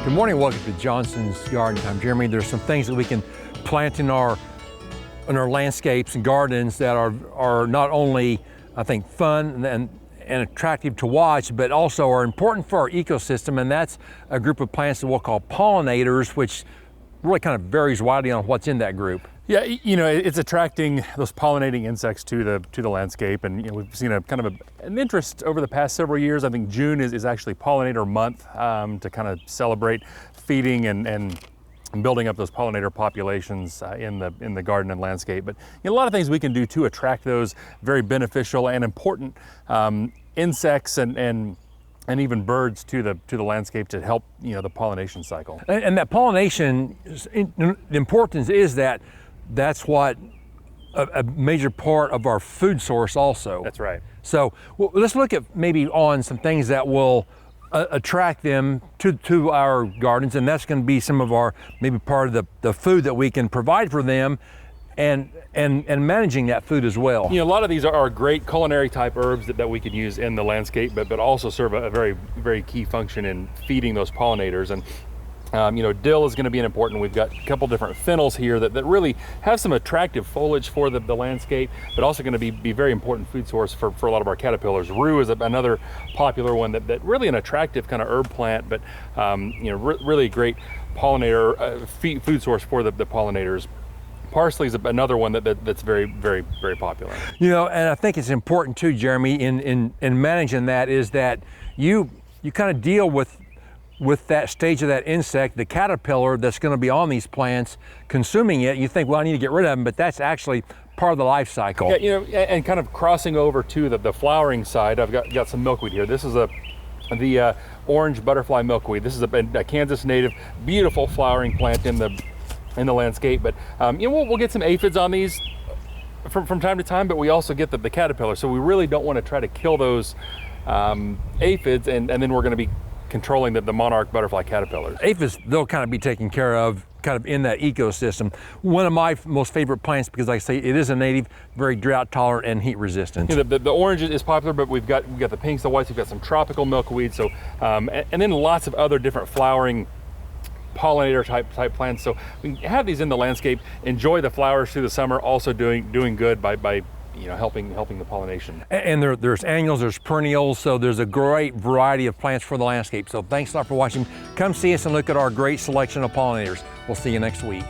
Good morning, welcome to Johnson's Garden. I'm Jeremy. There's some things that we can plant in our landscapes and gardens that are not only, I think, fun and attractive to watch, but also are important for our ecosystem, and that's a group of plants that we'll call pollinators, which really kind of varies widely on what's in that group. Yeah, you know, it's attracting those pollinating insects to the landscape, and we've seen a kind of an interest over the past several years. I think June is actually Pollinator Month to kind of celebrate feeding and building up those pollinator populations in the garden and landscape. But a lot of things we can do to attract those very beneficial and important insects and even birds to the landscape to help the pollination cycle. And that pollination, the importance is that's what a major part of our food source also. That's right. So let's look at maybe on some things that will attract them to our gardens, and that's going to be some of our maybe part of the food that we can provide for them, and managing that food as well. A lot of these are great culinary type herbs that we can use in the landscape, but also serve a very, very key function in feeding those pollinators. And dill is going to be an important. We've got a couple different fennels here that really have some attractive foliage for the landscape, but also going to be very important food source for a lot of our caterpillars. Rue is another popular one that really an attractive kind of herb plant, but really great pollinator food source for the pollinators. Parsley is another one that's very, very, very popular. And I think it's important too, Jeremy, in managing that is that you kind of deal with that stage of that insect, the caterpillar that's going to be on these plants, consuming it. You think, well, I need to get rid of them, but that's actually part of the life cycle. Yeah, and kind of crossing over to the flowering side, I've got some milkweed here. This is the orange butterfly milkweed. This is a Kansas native, beautiful flowering plant in the landscape. But we'll get some aphids on these from time to time, but we also get the caterpillar. So we really don't want to try to kill those aphids, and then we're going to be controlling the monarch butterfly caterpillars. Aphids, they'll kind of be taken care of kind of in that ecosystem. One of my most favorite plants, because like I say, it is a native, very drought tolerant and heat resistant. The orange is popular, but we've got the pinks, the whites, we've got some tropical milkweed, so and then lots of other different flowering pollinator type plants. So we can have these in the landscape, enjoy the flowers through the summer, also doing good by helping the pollination. And there's annuals, there's perennials, so there's a great variety of plants for the landscape. So thanks a lot for watching. Come see us and look at our great selection of pollinators. We'll see you next week.